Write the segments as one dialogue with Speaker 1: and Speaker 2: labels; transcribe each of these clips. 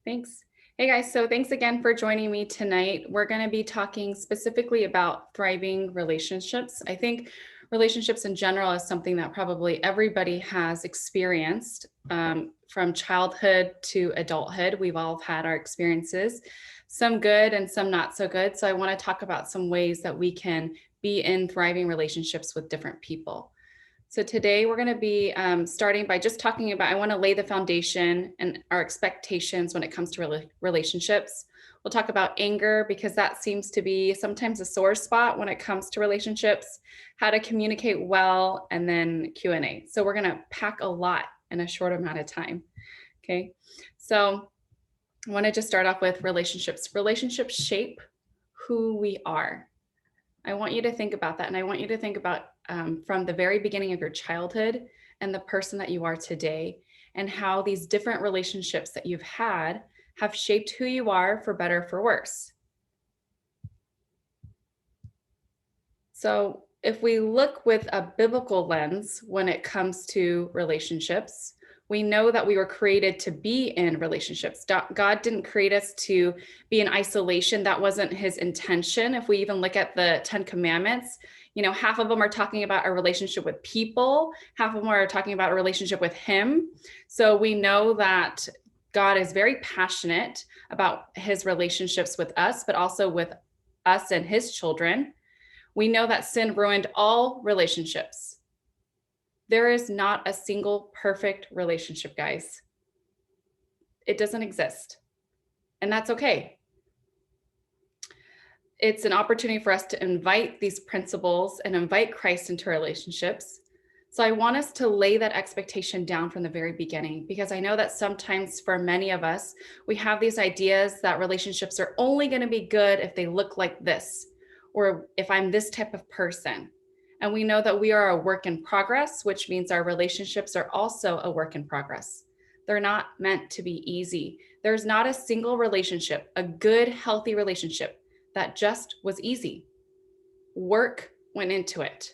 Speaker 1: Thanks. Hey guys, so thanks again for joining me tonight. We're going to be talking specifically about thriving relationships. I think relationships in general is something that probably everybody has experienced from childhood to adulthood. We've all had our experiences, some good and some not so good. So I want to talk about some ways that we can be in thriving relationships with different people. So today we're going to be starting by just talking about, I want to lay the foundation and our expectations when it comes to relationships. We'll talk about anger because that seems to be sometimes a sore spot when it comes to relationships, how to communicate well, and then Q&A. So we're going to pack a lot in a short amount of time. Okay. So I want to just start off with relationships. Relationships shape who we are. I want you to think about that. And I want you to think about from the very beginning of your childhood and the person that you are today, and how these different relationships that you've had have shaped who you are for better, for worse. So if we look with a biblical lens when it comes to relationships, we know that we were created to be in relationships. God didn't create us to be in isolation. That wasn't his intention. If we even look at the 10 Commandments, half of them are talking about a relationship with people, half of them are talking about a relationship with him. So we know that God is very passionate about his relationships with us, but also with us and his children. We know that sin ruined all relationships. There is not a single perfect relationship, guys. It doesn't exist. And that's okay. It's an opportunity for us to invite these principles and invite Christ into relationships. So I want us to lay that expectation down from the very beginning, because I know that sometimes for many of us, we have these ideas that relationships are only going to be good if they look like this, or if I'm this type of person. And we know that we are a work in progress, which means our relationships are also a work in progress. They're not meant to be easy. There's not a single relationship, a good, healthy relationship, that just was easy. Work went into it.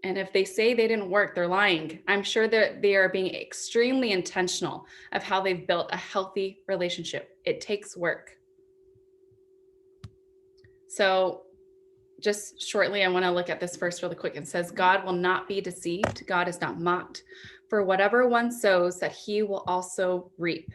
Speaker 1: And if they say they didn't work, they're lying. I'm sure that they are being extremely intentional of how they've built a healthy relationship. It takes work. So just shortly, I want to look at this verse really quick. It says, God will not be deceived. God is not mocked. For whatever one sows, that he will also reap.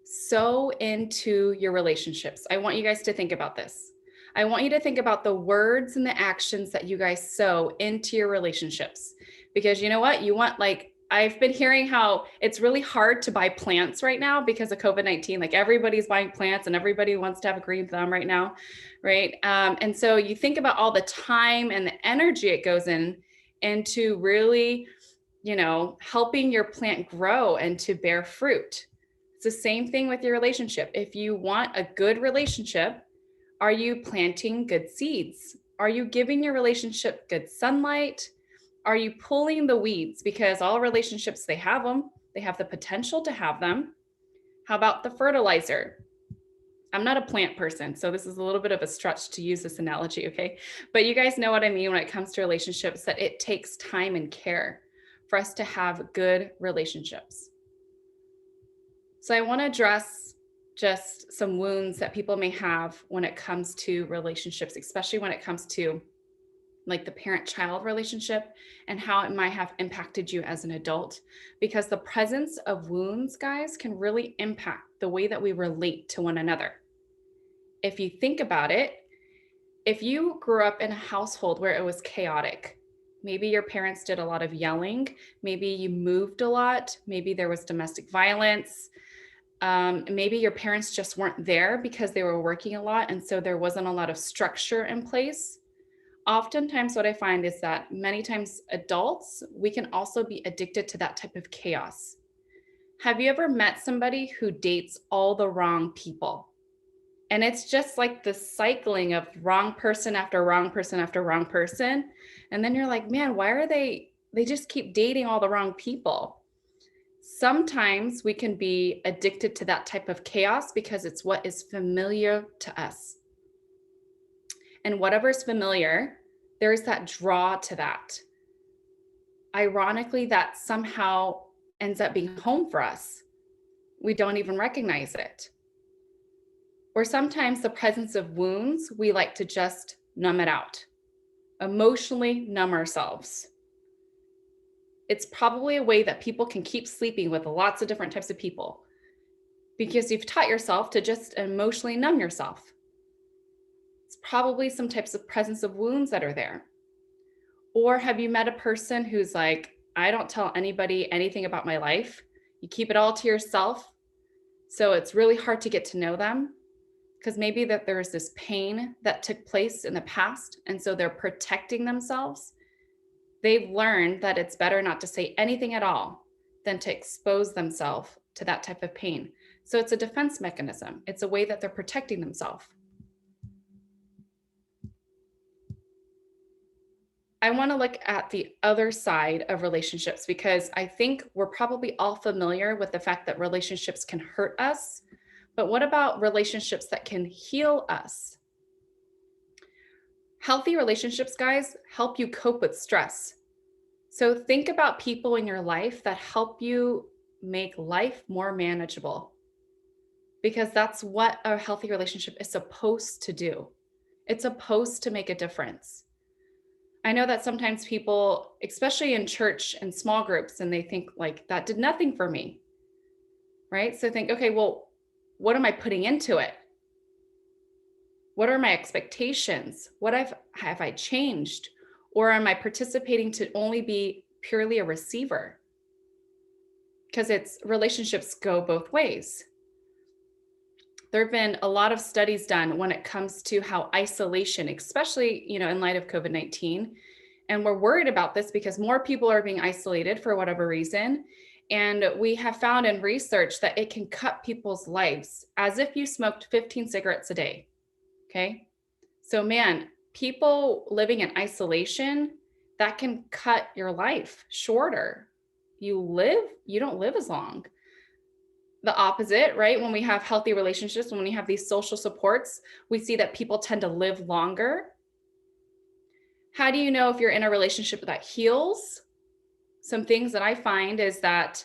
Speaker 1: Sow into your relationships. I want you guys to think about this. I want you to think about the words and the actions that you guys sow into your relationships. Because you know what? I've been hearing how it's really hard to buy plants right now because of COVID-19. Like everybody's buying plants and everybody wants to have a green thumb right now, right? And so you think about all the time and the energy it goes into really, helping your plant grow and to bear fruit. It's the same thing with your relationship. If you want a good relationship, are you planting good seeds? Are you giving your relationship good sunlight? Are you pulling the weeds? Because all relationships, they have them. They have the potential to have them. How about the fertilizer? I'm not a plant person, so this is a little bit of a stretch to use this analogy, okay? But you guys know what I mean when it comes to relationships, that it takes time and care for us to have good relationships. So I want to address just some wounds that people may have when it comes to relationships, especially when it comes to like the parent-child relationship and how it might have impacted you as an adult, because the presence of wounds, guys, can really impact the way that we relate to one another. If you think about it, if you grew up in a household where it was chaotic, maybe your parents did a lot of yelling, maybe you moved a lot, maybe there was domestic violence, maybe your parents just weren't there because they were working a lot, and so there wasn't a lot of structure in place. Oftentimes what I find is that many times adults, we can also be addicted to that type of chaos. Have you ever met somebody who dates all the wrong people? And it's just like the cycling of wrong person after wrong person after wrong person. And then you're like, man, why are they just keep dating all the wrong people? Sometimes we can be addicted to that type of chaos because it's what is familiar to us. And whatever is familiar, there's that draw to that. Ironically, that somehow ends up being home for us. we don't even recognize it. Or sometimes the presence of wounds, we like to just numb it out, emotionally numb ourselves. It's probably a way that people can keep sleeping with lots of different types of people because you've taught yourself to just emotionally numb yourself. It's probably some types of presence of wounds that are there. Or have you met a person who's like, I don't tell anybody anything about my life. You keep it all to yourself. So it's really hard to get to know them because maybe that there's this pain that took place in the past. And so they're protecting themselves. They've learned that it's better not to say anything at all than to expose themselves to that type of pain. So it's a defense mechanism. It's a way that they're protecting themselves. I want to look at the other side of relationships because I think we're probably all familiar with the fact that relationships can hurt us. But what about relationships that can heal us? Healthy relationships, guys, help you cope with stress. So think about people in your life that help you make life more manageable, because that's what a healthy relationship is supposed to do. It's supposed to make a difference. I know that sometimes people, especially in church and small groups, and they think like that did nothing for me, right? So think, okay, well, what am I putting into it? What are my expectations? What have I changed? Or am I participating to only be purely a receiver? Because relationships go both ways. There have been a lot of studies done when it comes to how isolation, especially, in light of COVID-19, and we're worried about this because more people are being isolated for whatever reason. And we have found in research that it can cut people's lives as if you smoked 15 cigarettes a day. Okay. So man, people living in isolation, that can cut your life shorter. You don't live as long. The opposite, right? When we have healthy relationships, when we have these social supports, we see that people tend to live longer. How do you know if you're in a relationship that heals? Some things that I find is that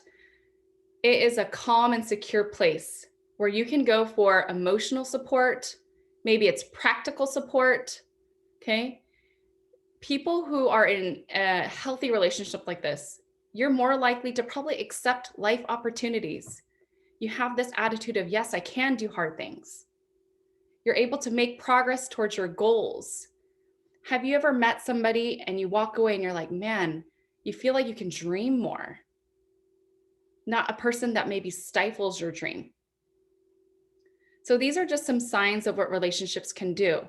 Speaker 1: it is a calm and secure place where you can go for emotional support. Maybe it's practical support. Okay. People who are in a healthy relationship like this, you're more likely to probably accept life opportunities. You have this attitude of, yes, I can do hard things. You're able to make progress towards your goals. Have you ever met somebody and you walk away and you're like, man, you feel like you can dream more? Not a person that maybe stifles your dream. So these are just some signs of what relationships can do.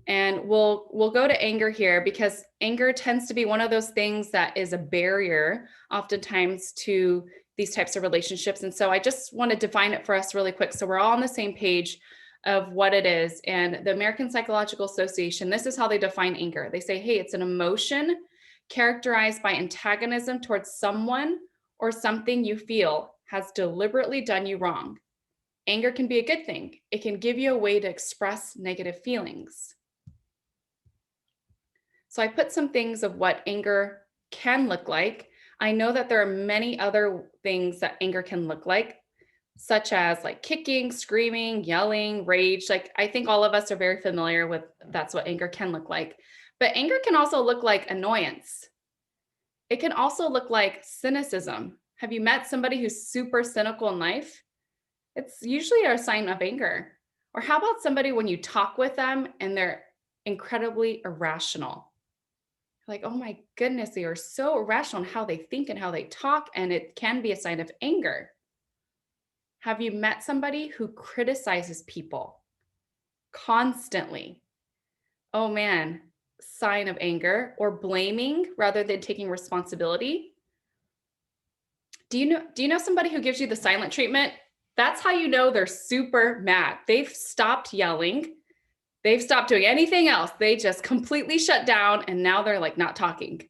Speaker 1: And we'll go to anger here because anger tends to be one of those things that is a barrier oftentimes to these types of relationships. And so I just want to define it for us really quick, so we're all on the same page of what it is. And the American Psychological Association, this is how they define anger. They say, hey, it's an emotion characterized by antagonism towards someone or something you feel has deliberately done you wrong. Anger can be a good thing. It can give you a way to express negative feelings. So I put some things of what anger can look like. I know that there are many other things that anger can look like, such as like kicking, screaming, yelling, rage. Like I think all of us are very familiar with that's what anger can look like. But anger can also look like annoyance. It can also look like cynicism. Have you met somebody who's super cynical in life? It's usually a sign of anger. Or how about somebody when you talk with them and they're incredibly irrational? Like, oh my goodness, they are so irrational in how they think and how they talk, and it can be a sign of anger. Have you met somebody who criticizes people constantly? Oh man, sign of anger. Or blaming rather than taking responsibility. Do you know somebody who gives you the silent treatment? That's how you know they're super mad. They've stopped yelling. They've stopped doing anything else. They just completely shut down and now they're like not talking.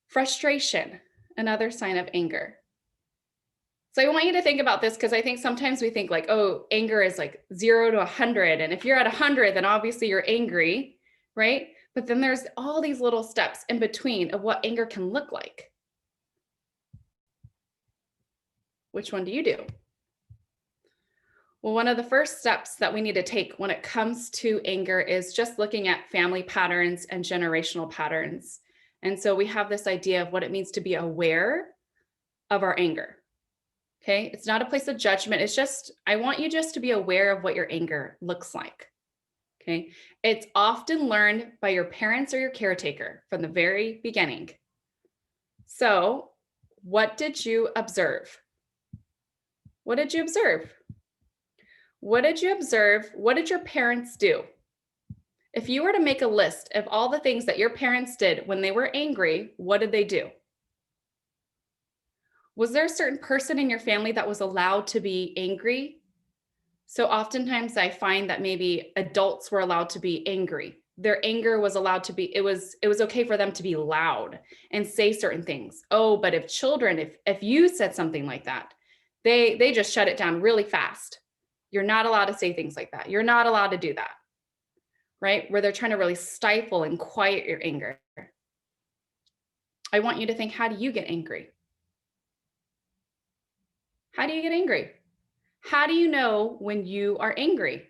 Speaker 1: Frustration, another sign of anger. So I want you to think about this because I think sometimes we think like, oh, anger is like 0 to 100. And if you're at 100, then obviously you're angry, right? But then there's all these little steps in between of what anger can look like. Which one do you do? Well, one of the first steps that we need to take when it comes to anger is just looking at family patterns and generational patterns. And so we have this idea of what it means to be aware of our anger. Okay. It's not a place of judgment. It's just, I want you just to be aware of what your anger looks like. Okay. It's often learned by your parents or your caretaker from the very beginning. So, what did you observe? What did you observe? What did you observe? What did your parents do? If you were to make a list of all the things that your parents did when they were angry, what did they do? Was there a certain person in your family that was allowed to be angry? So oftentimes I find that maybe adults were allowed to be angry. Their anger was allowed to be, it was okay for them to be loud and say certain things. Oh, but if children, if you said something like that, they just shut it down really fast. You're not allowed to say things like that. You're not allowed to do that, right? Where they're trying to really stifle and quiet your anger. I want you to think, how do you get angry? How do you get angry? How do you know when you are angry?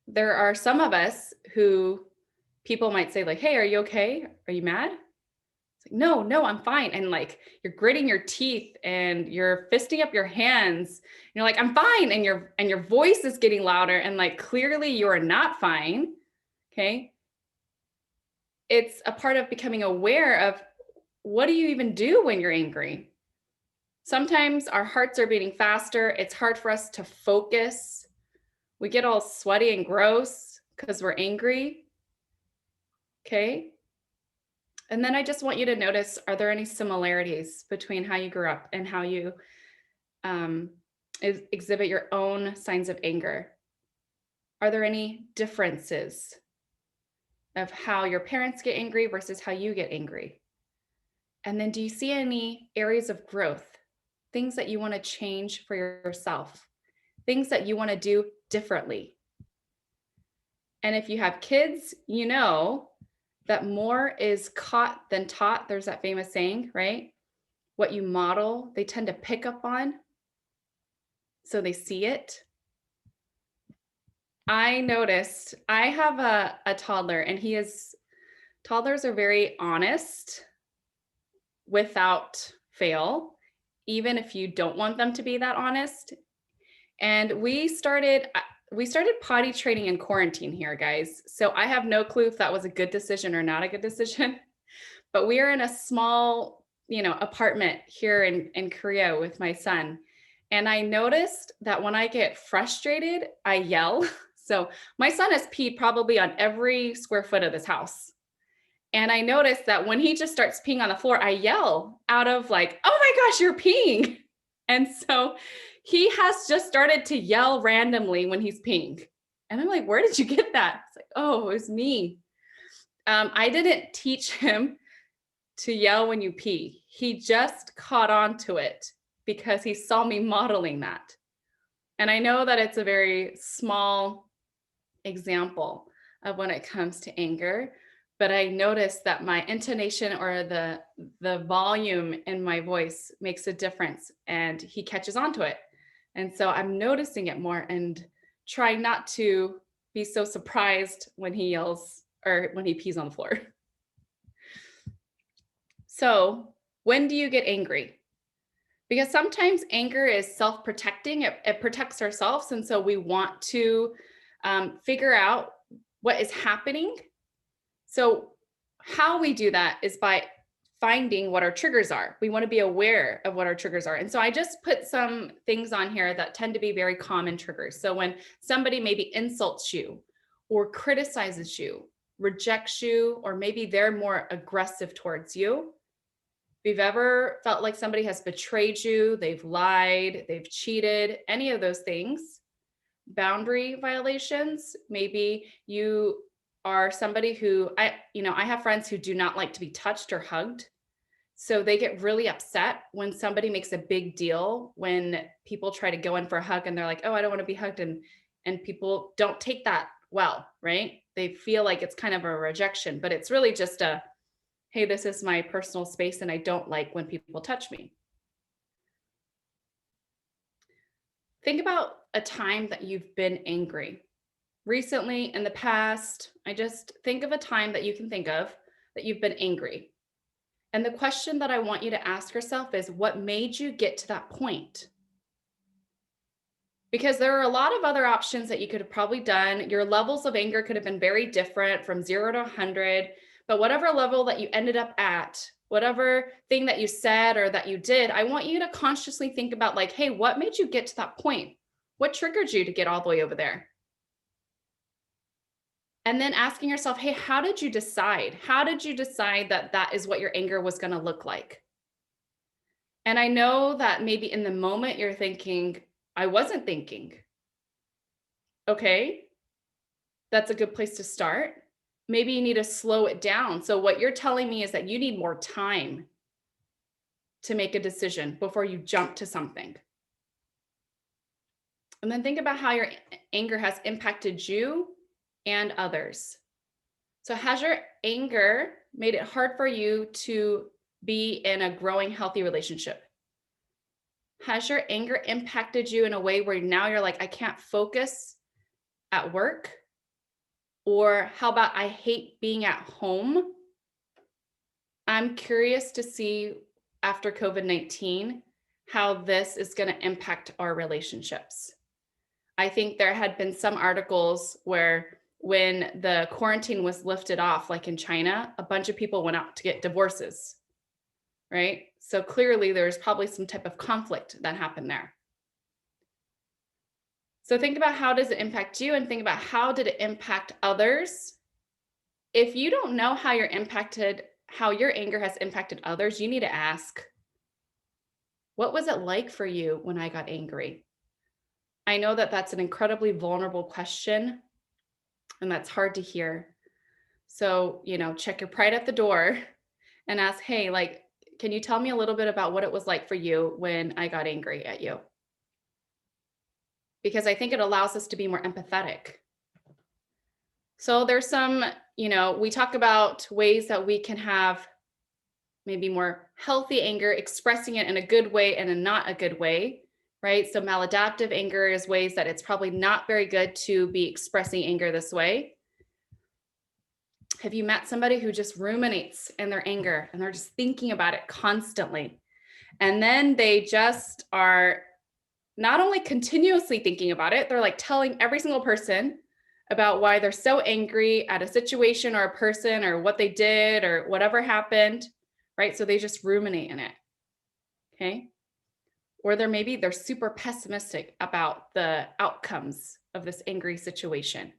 Speaker 1: There are some of us who people might say like, hey, are you okay? Are you mad? It's like, no, I'm fine. And like, you're gritting your teeth and you're fisting up your hands. And you're like, I'm fine. And your voice is getting louder. And like, clearly you are not fine. Okay. It's a part of becoming aware of what do you even do when you're angry? Sometimes our hearts are beating faster. It's hard for us to focus. We get all sweaty and gross because we're angry. Okay. And then I just want you to notice, are there any similarities between how you grew up and how you exhibit your own signs of anger? Are there any differences of how your parents get angry versus how you get angry? And then do you see any areas of growth, things that you want to change for yourself, things that you want to do differently? And if you have kids, you know that more is caught than taught. There's that famous saying, right? What you model, they tend to pick up on. So they see it. I noticed I have a toddler, and toddlers are very honest without fail, even if you don't want them to be that honest. And we started potty training in quarantine here, guys. So I have no clue if that was a good decision or not a good decision, but we are in a small, apartment here in Korea with my son. And I noticed that when I get frustrated, I yell. So my son has peed probably on every square foot of this house. And I noticed that when he just starts peeing on the floor, I yell out of like, oh my gosh, you're peeing. And so he has just started to yell randomly when he's peeing. And I'm like, where did you get that? It's like, oh, it was me. I didn't teach him to yell when you pee. He just caught on to it because he saw me modeling that. And I know that it's a very small example of when it comes to anger, but I noticed that my intonation or the volume in my voice makes a difference, and he catches on to it. And so I'm noticing it more and trying not to be so surprised when he yells or when he pees on the floor. So when do you get angry? Because sometimes anger is self-protecting. It protects ourselves. And so we want to figure out what is happening. So how we do that is by finding what our triggers are. We want to be aware of what our triggers are. And so I just put some things on here that tend to be very common triggers. So when somebody maybe insults you or criticizes you, rejects you, or maybe they're more aggressive towards you. If you've ever felt like somebody has betrayed you, they've lied, they've cheated, any of those things, boundary violations, maybe you are somebody who I have friends who do not like to be touched or hugged. So they get really upset when somebody makes a big deal, when people try to go in for a hug and they're like, oh, I don't want to be hugged. And people don't take that well, right? They feel like it's kind of a rejection, but it's really just hey, this is my personal space and I don't like when people touch me. Think about a time that you've been angry. Recently, in the past, I just think of a time that you can think of that you've been angry. And the question that I want you to ask yourself is, what made you get to that point? Because there are a lot of other options that you could have probably done. Your levels of anger could have been very different from 0 to 100, but whatever level that you ended up at, whatever thing that you said or that you did, I want you to consciously think about like, hey, what made you get to that point? What triggered you to get all the way over there? And then asking yourself, hey, how did you decide? How did you decide that that is what your anger was going to look like? And I know that maybe in the moment you're thinking, I wasn't thinking. Okay, that's a good place to start. Maybe you need to slow it down. So, what you're telling me is that you need more time to make a decision before you jump to something. And then think about how your anger has impacted you and others. So, has your anger made it hard for you to be in a growing, healthy relationship? Has your anger impacted you in a way where now you're like, I can't focus at work? Or how about I hate being at home? I'm curious to see after COVID-19 how this is going to impact our relationships. I think there had been some articles where when the quarantine was lifted off, like in China, a bunch of people went out to get divorces, right? So clearly there's probably some type of conflict that happened there. So think about how does it impact you and think about how did it impact others. If you don't know how you're impacted, how your anger has impacted others, you need to ask, what was it like for you when I got angry? I know that that's an incredibly vulnerable question and that's hard to hear. So, check your pride at the door and ask, hey, like, can you tell me a little bit about what it was like for you when I got angry at you? Because I think it allows us to be more empathetic. So there's some, we talk about ways that we can have maybe more healthy anger, expressing it in a good way and a not a good way, right? So maladaptive anger is ways that it's probably not very good to be expressing anger this way. Have you met somebody who just ruminates in their anger and they're just thinking about it constantly? And then they just are not only continuously thinking about it, they're like telling every single person about why they're so angry at a situation or a person or what they did or whatever happened, right? So they just ruminate in it. Okay. Or they're super pessimistic about the outcomes of this angry situation.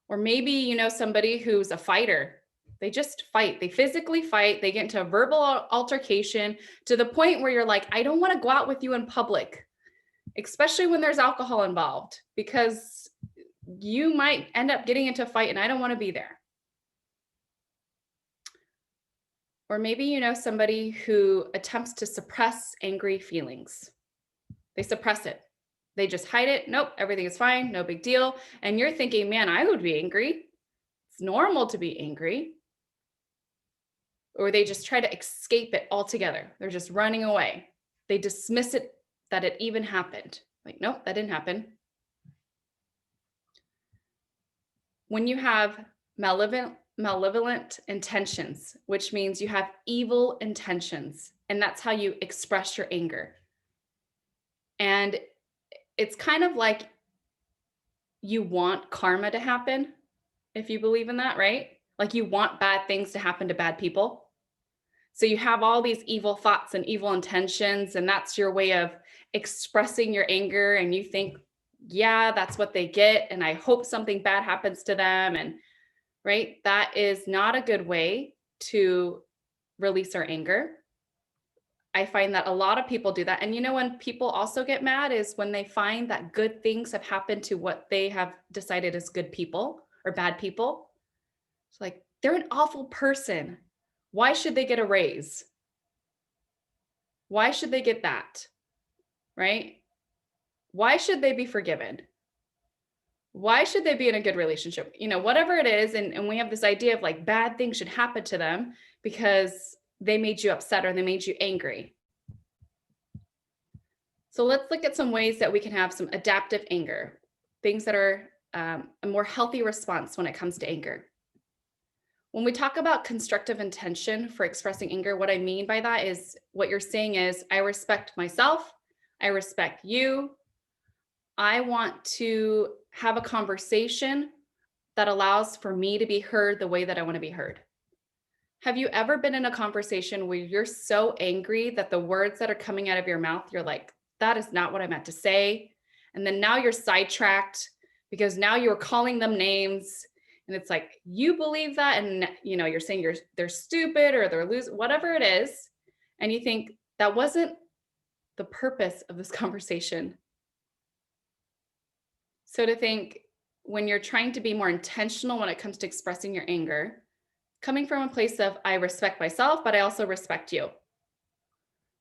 Speaker 1: Or maybe, somebody who's a fighter, they just fight, they physically fight, they get into a verbal altercation to the point where you're like, I don't want to go out with you in public, especially when there's alcohol involved, because you might end up getting into a fight and I don't want to be there. Or maybe somebody who attempts to suppress angry feelings. They suppress it. They just hide it. Nope, everything is fine, no big deal. And you're thinking, man, I would be angry. It's normal to be angry. Or they just try to escape it altogether. They're just running away. They dismiss it that it even happened. Like, nope, that didn't happen. When you have malevolent intentions, which means you have evil intentions, and that's how you express your anger. And it's kind of like you want karma to happen, if you believe in that, right? Like you want bad things to happen to bad people. So you have all these evil thoughts and evil intentions, and that's your way of expressing your anger. And you think, yeah, that's what they get. And I hope something bad happens to them. And right, that is not a good way to release our anger. I find that a lot of people do that. And when people also get mad is when they find that good things have happened to what they have decided is good people or bad people. It's like, they're an awful person. Why should they get a raise? Why should they get that? Right? Why should they be forgiven? Why should they be in a good relationship? Whatever it is. And we have this idea of like bad things should happen to them because they made you upset or they made you angry. So let's look at some ways that we can have some adaptive anger, things that are a more healthy response when it comes to anger. When we talk about constructive intention for expressing anger, what I mean by that is what you're saying is, I respect myself, I respect you, I want to have a conversation that allows for me to be heard the way that I want to be heard. Have you ever been in a conversation where you're so angry that the words that are coming out of your mouth, you're like, that is not what I meant to say. And then now you're sidetracked because now you're calling them names. And it's like, you believe that. And you're saying they're stupid or they're losing, whatever it is. And you think that wasn't the purpose of this conversation. So to think when you're trying to be more intentional when it comes to expressing your anger, coming from a place of, I respect myself, but I also respect you.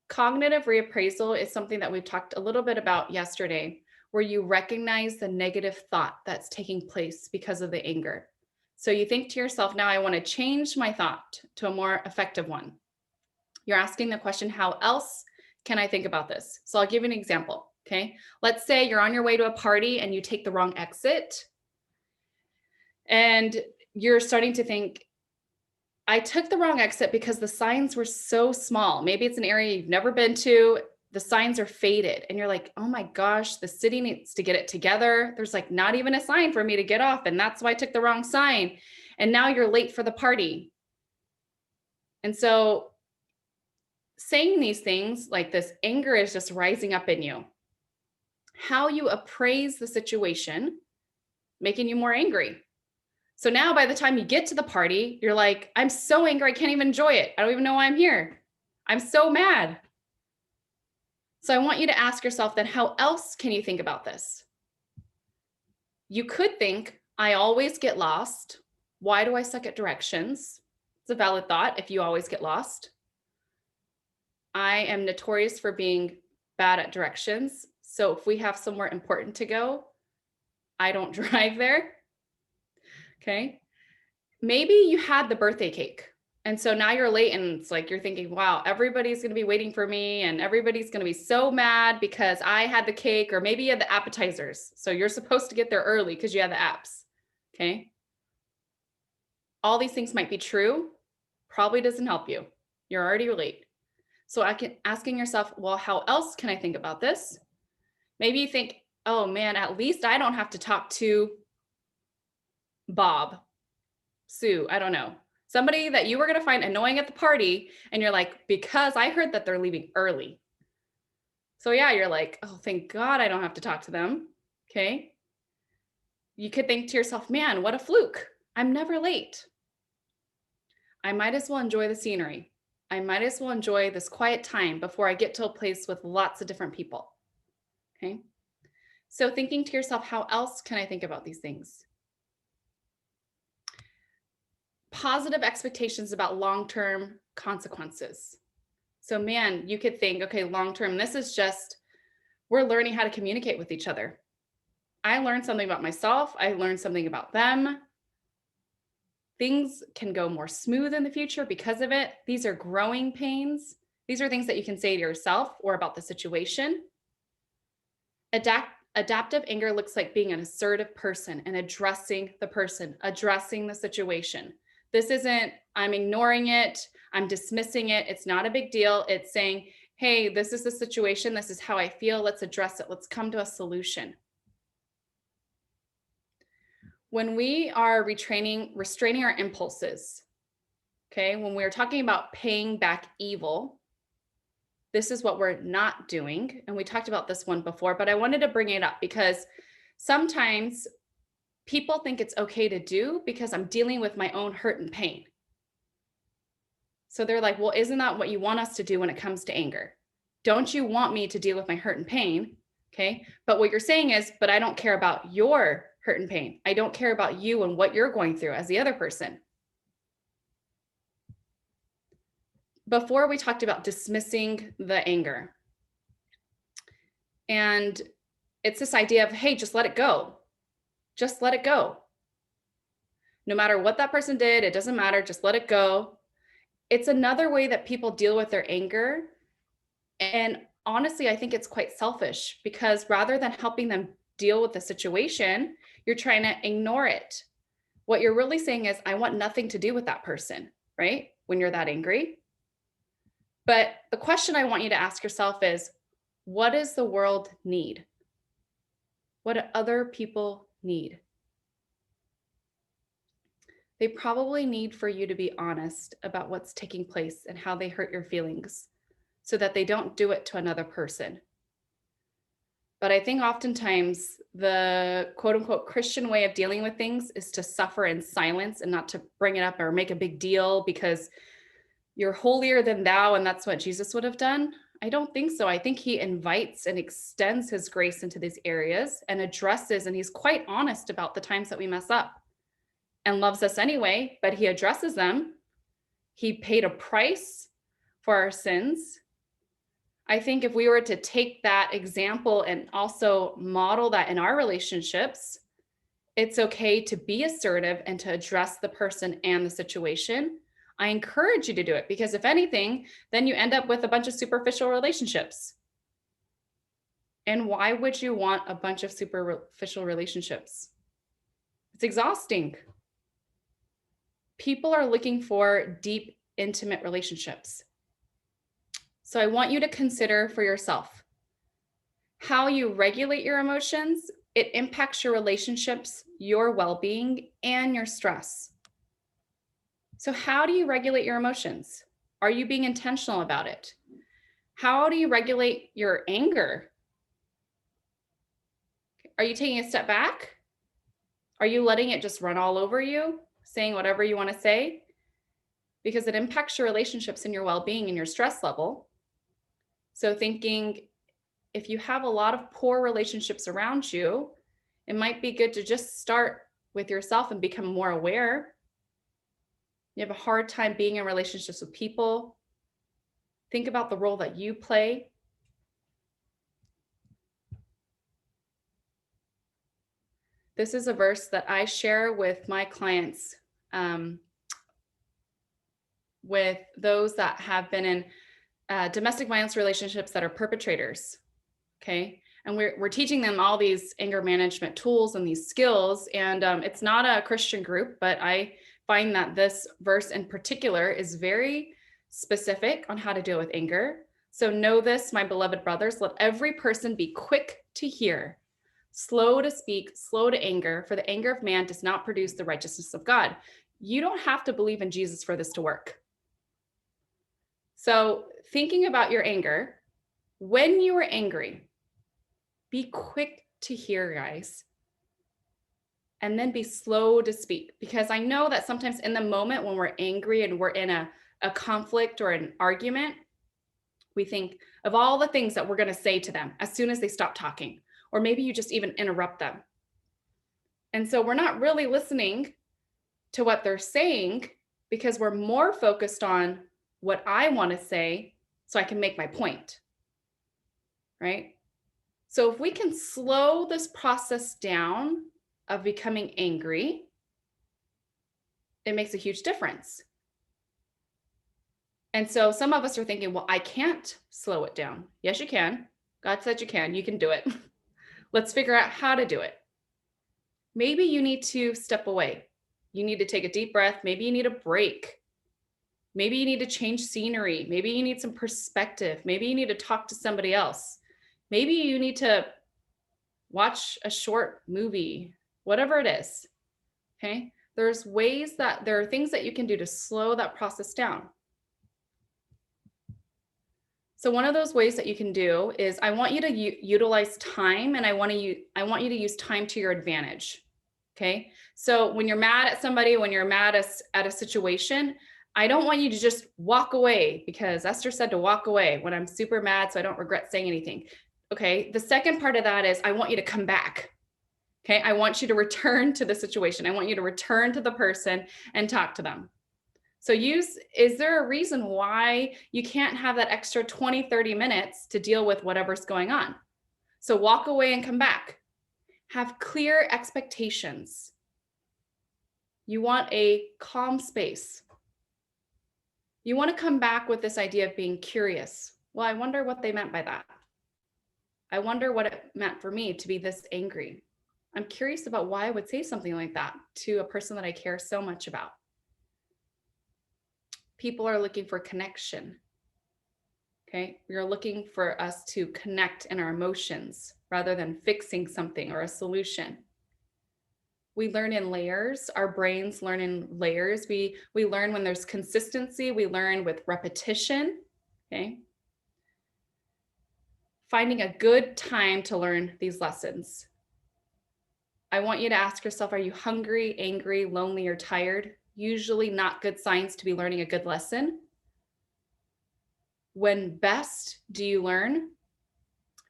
Speaker 1: Cognitive reappraisal is something that we've talked a little bit about yesterday, where you recognize the negative thought that's taking place because of the anger. So you think to yourself, now I want to change my thought to a more effective one. You're asking the question, how else can I think about this? So I'll give you an example. Okay. Let's say you're on your way to a party and you take the wrong exit. And you're starting to think, I took the wrong exit because the signs were so small. Maybe it's an area you've never been to. The signs are faded. And you're like, oh my gosh, the city needs to get it together. There's like not even a sign for me to get off. And that's why I took the wrong sign. And now you're late for the party. And so saying these things like this anger is just rising up in you. How you appraise the situation, making you more angry. So now by the time you get to the party, you're like, I'm so angry, I can't even enjoy it. I don't even know why I'm here. I'm so mad. So I want you to ask yourself then, how else can you think about this? You could think, I always get lost. Why do I suck at directions? It's a valid thought if you always get lost. I am notorious for being bad at directions. So if we have somewhere important to go, I don't drive there. Okay. Maybe you had the birthday cake. And so now you're late and it's like you're thinking, wow, everybody's going to be waiting for me and everybody's going to be so mad because I had the cake, or maybe you had the appetizers. So you're supposed to get there early because you had the apps. Okay. All these things might be true. Probably doesn't help you. You're already late. So asking yourself, well, how else can I think about this? Maybe you think, oh man, at least I don't have to talk to Bob, Sue, I don't know. Somebody that you were going to find annoying at the party. And you're like, because I heard that they're leaving early. So yeah, you're like, oh, thank God I don't have to talk to them. Okay. You could think to yourself, man, what a fluke. I'm never late. I might as well enjoy the scenery. I might as well enjoy this quiet time before I get to a place with lots of different people. Okay. So thinking to yourself, how else can I think about these things? Positive expectations about long-term consequences. So man, you could think, okay, long-term, this is just, we're learning how to communicate with each other. I learned something about myself. I learned something about them. Things can go more smooth in the future because of it. These are growing pains. These are things that you can say to yourself or about the situation. Adaptive anger looks like being an assertive person and addressing the person, addressing the situation. This isn't, I'm ignoring it, I'm dismissing it, it's not a big deal. It's saying, hey, this is the situation, this is how I feel, let's address it, let's come to a solution. When we are restraining our impulses, okay, when we're talking about paying back evil, this is what we're not doing. And we talked about this one before, but I wanted to bring it up because sometimes people think it's okay to do because I'm dealing with my own hurt and pain. So they're like, well, isn't that what you want us to do when it comes to anger? Don't you want me to deal with my hurt and pain? Okay. But what you're saying is, but I don't care about your hurt and pain. I don't care about you and what you're going through as the other person. Before we talked about dismissing the anger. And it's this idea of, hey, just let it go. Just let it go. No matter what that person did, it doesn't matter. Just let it go. It's another way that people deal with their anger. And honestly, I think it's quite selfish because rather than helping them deal with the situation, you're trying to ignore it. What you're really saying is, I want nothing to do with that person, right? When you're that angry. But the question I want you to ask yourself is, what does the world need? What do other people need? They probably need for you to be honest about what's taking place and how they hurt your feelings so that they don't do it to another person. But I think oftentimes the quote unquote Christian way of dealing with things is to suffer in silence and not to bring it up or make a big deal because you're holier than thou and that's what Jesus would have done. I don't think so. I think he invites and extends his grace into these areas and addresses, and he's quite honest about the times that we mess up and loves us anyway, but he addresses them. He paid a price for our sins. I think if we were to take that example and also model that in our relationships, it's okay to be assertive and to address the person and the situation. I encourage you to do it because if anything, then you end up with a bunch of superficial relationships. And why would you want a bunch of superficial relationships? It's exhausting. People are looking for deep, intimate relationships. So I want you to consider for yourself how you regulate your emotions. It impacts your relationships, your well-being, and your stress. So how do you regulate your emotions? Are you being intentional about it? How do you regulate your anger? Are you taking a step back? Are you letting it just run all over you, saying whatever you want to say? Because it impacts your relationships and your well-being and your stress level. So thinking if you have a lot of poor relationships around you, it might be good to just start with yourself and become more aware. You have a hard time being in relationships with people. Think about the role that you play. This is a verse that I share with my clients, with those that have been in domestic violence relationships that are perpetrators. Okay. And we're teaching them all these anger management tools and these skills. And it's not a Christian group, but I find that this verse in particular is very specific on how to deal with anger. So know this, my beloved brothers, let every person be quick to hear, slow to speak, slow to anger, for the anger of man does not produce the righteousness of God. You don't have to believe in Jesus for this to work. So thinking about your anger, when you are angry, be quick to hear, guys, and then be slow to speak. Because I know that sometimes in the moment when we're angry and we're in a conflict or an argument, we think of all the things that we're going to say to them as soon as they stop talking, or maybe you just even interrupt them. And so we're not really listening to what they're saying because we're more focused on what I want to say so I can make my point, right? So if we can slow this process down of becoming angry, it makes a huge difference. And so some of us are thinking, well, I can't slow it down. Yes, you can. God said you can. You can do it. Let's figure out how to do it. Maybe you need to step away. You need to take a deep breath. Maybe you need a break. Maybe you need to change scenery. Maybe you need some perspective. Maybe you need to talk to somebody else. Maybe you need to watch a short movie, whatever it is. Okay. There are things that you can do to slow that process down. So one of those ways that you can do is I want you to utilize time, and I want you to use time to your advantage. Okay. So when you're mad at somebody, when you're mad at a situation, I don't want you to just walk away because Esther said to walk away when I'm super mad so I don't regret saying anything. Okay. The second part of that is I want you to come back. Okay. I want you to return to the situation. I want you to return to the person and talk to them. So is there a reason why you can't have that extra 20, 30 minutes to deal with whatever's going on? So walk away and come back. Have clear expectations. You want a calm space. You want to come back with this idea of being curious. Well, I wonder what they meant by that. I wonder what it meant for me to be this angry. I'm curious about why I would say something like that to a person that I care so much about. People are looking for connection. Okay. We are looking for us to connect in our emotions rather than fixing something or a solution. We learn in layers. Our brains learn in layers. We learn when there's consistency. We learn with repetition. Okay. Finding a good time to learn these lessons. I want you to ask yourself, are you hungry, angry, lonely, or tired? Usually not good signs to be learning a good lesson. When best do you learn?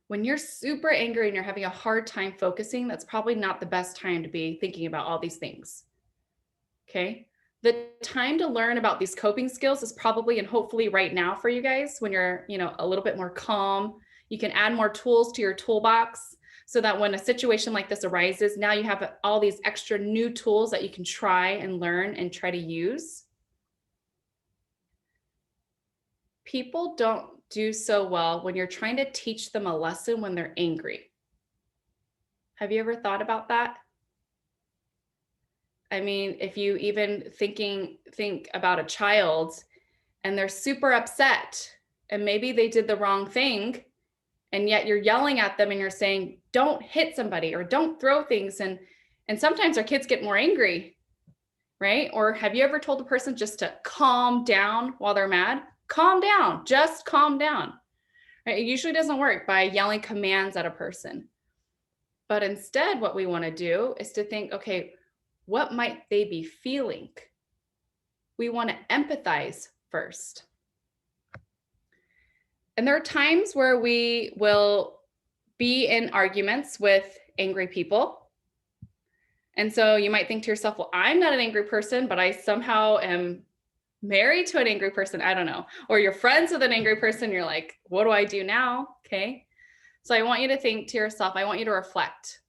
Speaker 1: When you're super angry and you're having a hard time focusing, that's probably not the best time to be thinking about all these things. Okay. The time to learn about these coping skills is probably and hopefully right now for you guys when you're, a little bit more calm. You can add more tools to your toolbox so that when a situation like this arises, now you have all these extra new tools that you can try and learn and try to use. People don't do so well when you're trying to teach them a lesson when they're angry. Have you ever thought about that? I mean, if you even think about a child and they're super upset and maybe they did the wrong thing and yet you're yelling at them and you're saying, don't hit somebody or don't throw things. And sometimes our kids get more angry, right? Or have you ever told a person just to calm down while they're mad? Calm down, just calm down. Right? It usually doesn't work by yelling commands at a person. But instead, what we want to do is to think, okay, what might they be feeling? We want to empathize first. And there are times where we will be in arguments with angry people. And so you might think to yourself, well, I'm not an angry person, but I somehow am married to an angry person. I don't know. Or you're friends with an angry person. You're like, what do I do now? Okay. So I want you to think to yourself, I want you to reflect.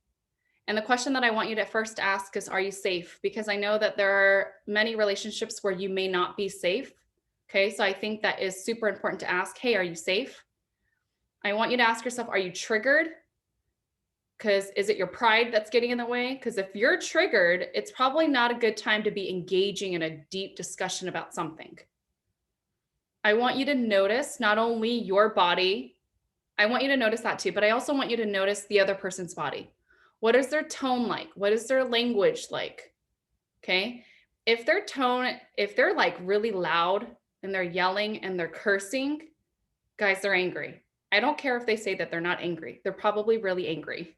Speaker 1: And the question that I want you to first ask is, are you safe? Because I know that there are many relationships where you may not be safe. Okay. So I think that is super important to ask, hey, are you safe? I want you to ask yourself, are you triggered? Because is it your pride that's getting in the way? Because if you're triggered, it's probably not a good time to be engaging in a deep discussion about something. I want you to notice not only your body, I want you to notice that too, but I also want you to notice the other person's body. What is their tone like? What is their language like? Okay. If they're like really loud and they're yelling and they're cursing, guys, they're angry. I don't care if they say that they're not angry. They're probably really angry.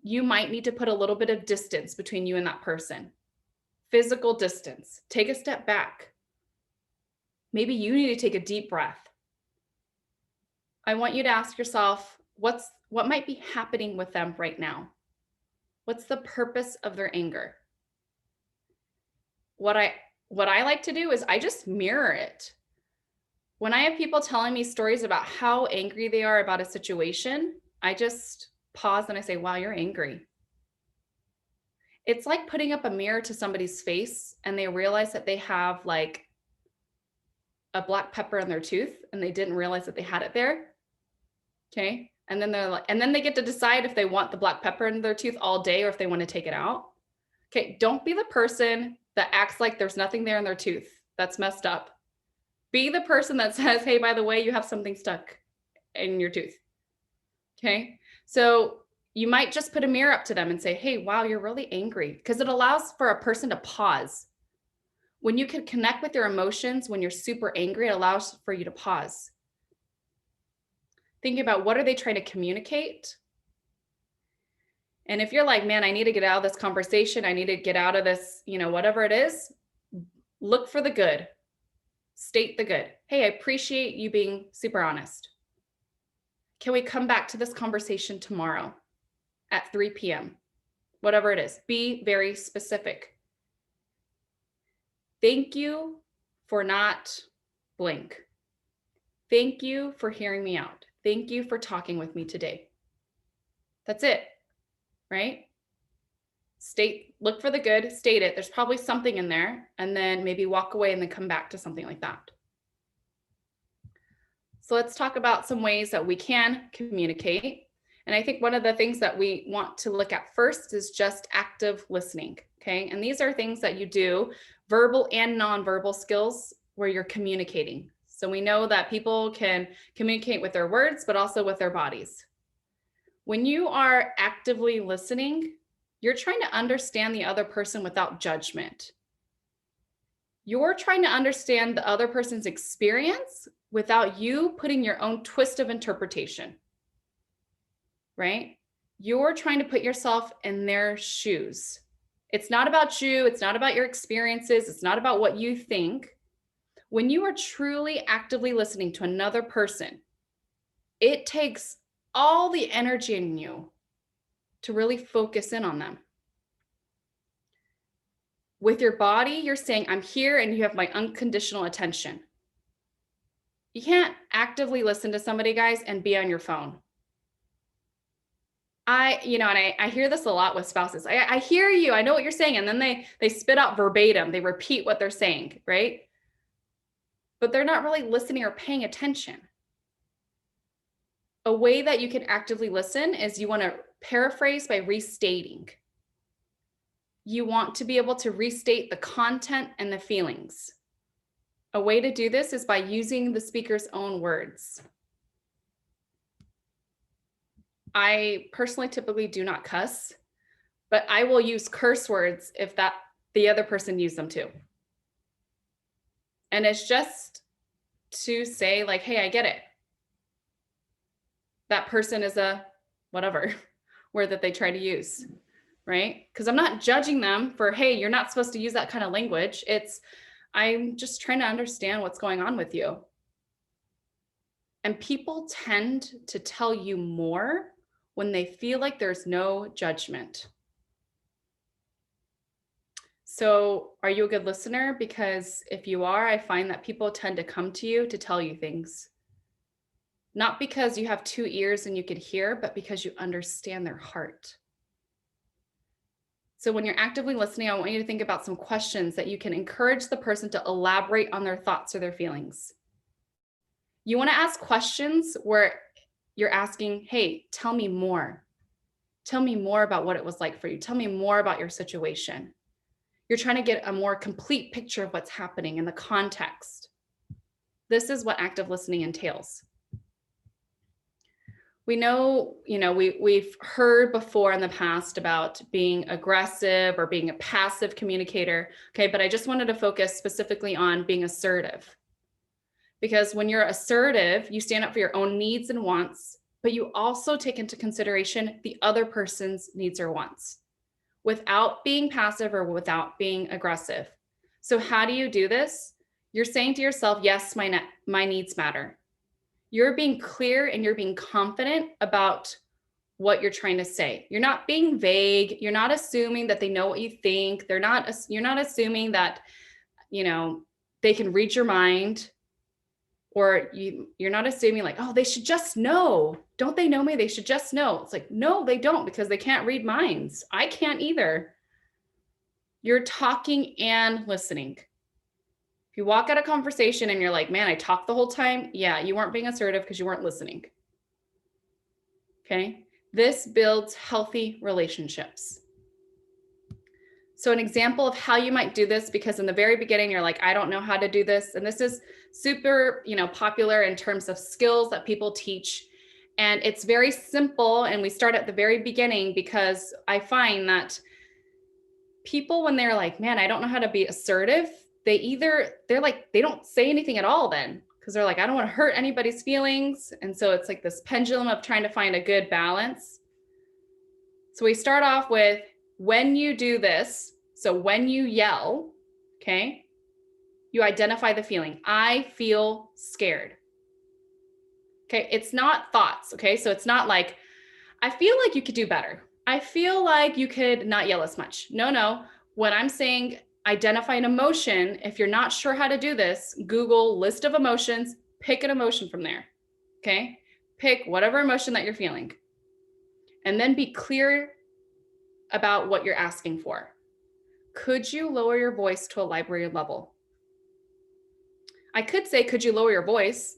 Speaker 1: You might need to put a little bit of distance between you and that person. Physical distance. Take a step back. Maybe you need to take a deep breath. I want you to ask yourself, what might be happening with them right now? What's the purpose of their anger? What I like to do is I just mirror it. When I have people telling me stories about how angry they are about a situation, I just pause and I say, wow, you're angry. It's like putting up a mirror to somebody's face and they realize that they have like a black pepper in their tooth and they didn't realize that they had it there. Okay. And then they get to decide if they want the black pepper in their tooth all day or if they want to take it out. Okay. Don't be the person that acts like there's nothing there in their tooth. That's messed up. Be the person that says, hey, by the way, you have something stuck in your tooth. Okay. So you might just put a mirror up to them and say, hey, wow, you're really angry, because it allows for a person to pause. When you can connect with your emotions, when you're super angry, it allows for you to pause. Think about, what are they trying to communicate? And if you're like, man, I need to get out of this conversation, I need to get out of this, whatever it is, look for the good. State the good. Hey, I appreciate you being super honest. Can we come back to this conversation tomorrow at 3 p.m.? Whatever it is, be very specific. Thank you for not blank. Thank you for hearing me out. Thank you for talking with me today. That's it, right? Look for the good, state it. There's probably something in there, and then maybe walk away and then come back to something like that. So let's talk about some ways that we can communicate. And I think one of the things that we want to look at first is just active listening. Okay. And these are things that you do, verbal and nonverbal skills, where you're communicating. So we know that people can communicate with their words, but also with their bodies. When you are actively listening, you're trying to understand the other person without judgment. You're trying to understand the other person's experience without you putting your own twist of interpretation, right? You're trying to put yourself in their shoes. It's not about you. It's not about your experiences. It's not about what you think. When you are truly actively listening to another person, it takes all the energy in you to really focus in on them. With your body, you're saying, I'm here and you have my unconditional attention. You can't actively listen to somebody, guys, and be on your phone. I hear this a lot with spouses. I hear you, I know what you're saying. And then they spit out verbatim, they repeat what they're saying, right? But they're not really listening or paying attention. A way that you can actively listen is you want to paraphrase by restating. You want to be able to restate the content and the feelings. A way to do this is by using the speaker's own words. I personally typically do not cuss, but I will use curse words if the other person used them too. And it's just to say like, hey, I get it. That person is a whatever word that they try to use, right? Because I'm not judging them for, hey, you're not supposed to use that kind of language. I'm just trying to understand what's going on with you. And people tend to tell you more when they feel like there's no judgment. So are you a good listener? Because if you are, I find that people tend to come to you to tell you things. Not because you have 2 ears and you could hear, but because you understand their heart. So when you're actively listening, I want you to think about some questions that you can encourage the person to elaborate on their thoughts or their feelings. You want to ask questions where you're asking, hey, tell me more. Tell me more about what it was like for you. Tell me more about your situation. You're trying to get a more complete picture of what's happening in the context. This is what active listening entails. We know, we've heard before in the past about being aggressive or being a passive communicator. Okay, but I just wanted to focus specifically on being assertive. Because when you're assertive, you stand up for your own needs and wants, but you also take into consideration the other person's needs or wants without being passive or without being aggressive. So how do you do this? You're saying to yourself, yes, my needs matter. You're being clear and you're being confident about what you're trying to say. You're not being vague. You're not assuming that they know what you think. You're not assuming that, they can read your mind. Or you're not assuming like, oh, they should just know. Don't they know me? They should just know. It's like, no, they don't, because they can't read minds. I can't either. You're talking and listening. If you walk out of conversation and you're like, man, I talked the whole time. Yeah, you weren't being assertive because you weren't listening. Okay. This builds healthy relationships. So an example of how you might do this, because in the very beginning, you're like, I don't know how to do this. And this is super, popular in terms of skills that people teach. And it's very simple. And we start at the very beginning, because I find that people, when they're like, man, I don't know how to be assertive, they're like, they don't say anything at all then, because they're like, I don't want to hurt anybody's feelings. And so it's like this pendulum of trying to find a good balance. So we start off with, when you do this, so when you yell, okay, you identify the feeling. I feel scared. Okay, it's not thoughts, okay? So it's not like, I feel like you could do better. I feel like you could not yell as much. No. When I'm saying identify an emotion, if you're not sure how to do this, Google list of emotions, pick an emotion from there, okay? Pick whatever emotion that you're feeling, and then be clear about what you're asking for. Could you lower your voice to a library level? I could say, could you lower your voice?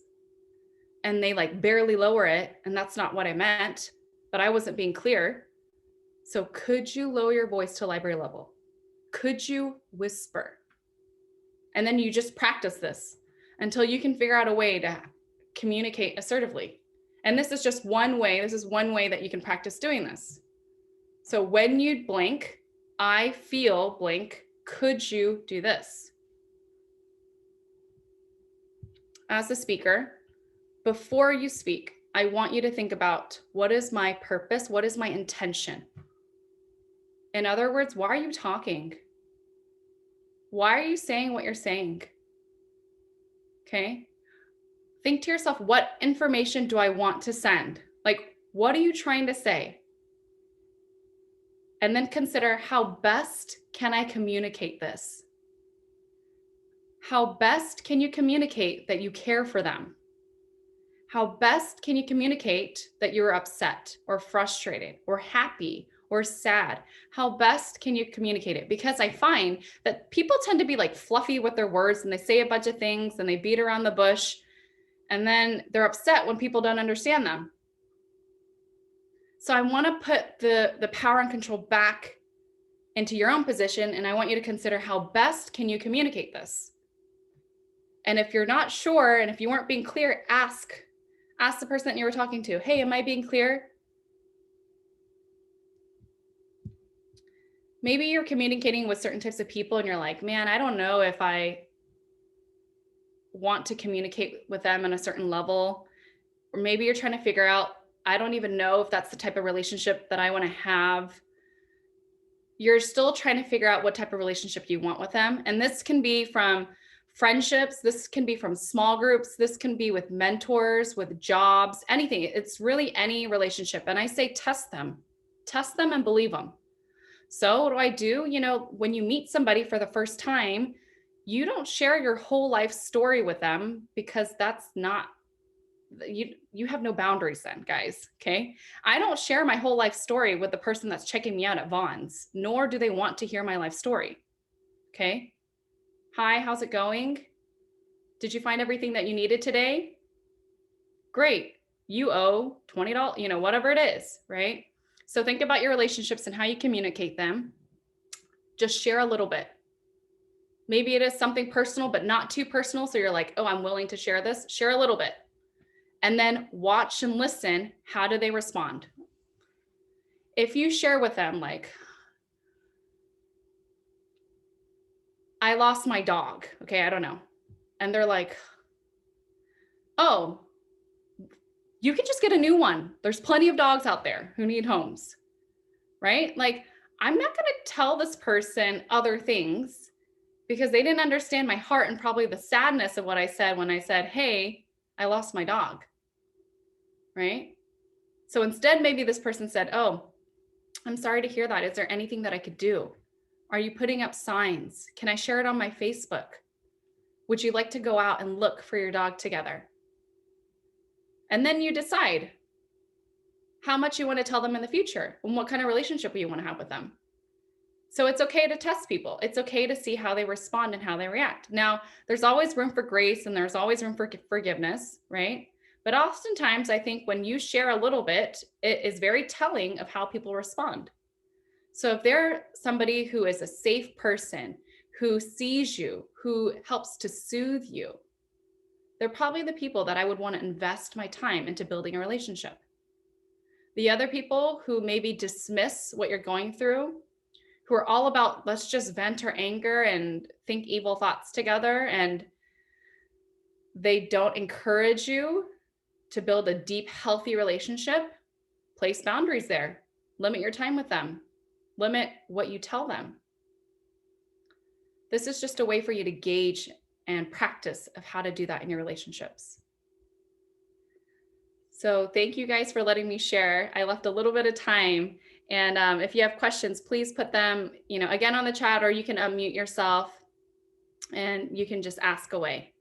Speaker 1: And they like barely lower it. And that's not what I meant. but I wasn't being clear. So could you lower your voice to library level? Could you whisper? And then you just practice this until you can figure out a way to communicate assertively. And this is just one way. This is one way that you can practice doing this. So when you blank, I feel blank, could you do this? As a speaker, before you speak, I want you to think about, what is my purpose? What is my intention? In other words, why are you talking? Why are you saying what you're saying? Okay. Think to yourself, what information do I want to send? Like, what are you trying to say? And then consider, how best can I communicate this? How best can you communicate that you care for them? How best can you communicate that you're upset or frustrated or happy or sad? How best can you communicate it? Because I find that people tend to be like fluffy with their words, and they say a bunch of things and they beat around the bush, and then they're upset when people don't understand them. So I want to put the power and control back into your own position, and I want you to consider, how best can you communicate this? And if you're not sure, and if you weren't being clear, ask the person that you were talking to, hey, am I being clear? Maybe you're communicating with certain types of people and you're like, man, I don't know if I want to communicate with them on a certain level. Or maybe you're trying to figure out, I don't even know if that's the type of relationship that I want to have. You're still trying to figure out what type of relationship you want with them. And this can be from friendships, this can be from small groups, this can be with mentors, with jobs, anything. It's really any relationship. And I say, test them and believe them. So what do? You know, when you meet somebody for the first time, you don't share your whole life story with them, because that's not, you have no boundaries then, guys. Okay. I don't share my whole life story with the person that's checking me out at Vaughn's, nor do they want to hear my life story. Okay. Hi, how's it going? Did you find everything that you needed today? Great. You owe $20, you know, whatever it is, right? So think about your relationships and how you communicate them. Just share a little bit. Maybe it is something personal, but not too personal. So you're like, oh, I'm willing to share this. Share a little bit. And then watch and listen. How do they respond? If you share with them, like, I lost my dog. Okay, I don't know. And they're like, oh, you can just get a new one. There's plenty of dogs out there who need homes, right? Like, I'm not going to tell this person other things because they didn't understand my heart and probably the sadness of what I said when I said, hey, I lost my dog, right? So instead, maybe this person said, oh, I'm sorry to hear that. Is there anything that I could do? Are you putting up signs? Can I share it on my Facebook? Would you like to go out and look for your dog together? And then you decide how much you want to tell them in the future and what kind of relationship you want to have with them. So it's okay to test people. It's okay to see how they respond and how they react. Now, there's always room for grace and there's always room for forgiveness, right? But oftentimes, I think when you share a little bit, it is very telling of how people respond. So if they're somebody who is a safe person, who sees you, who helps to soothe you, they're probably the people that I would want to invest my time into building a relationship. The other people who maybe dismiss what you're going through, who are all about, let's just vent our anger and think evil thoughts together, and they don't encourage you to build a deep, healthy relationship, place boundaries there. Limit your time with them. Limit what you tell them. This is just a way for you to gauge and practice of how to do that in your relationships. So thank you guys for letting me share. I left a little bit of time. And if you have questions, please put them, again on the chat, or you can unmute yourself and you can just ask away.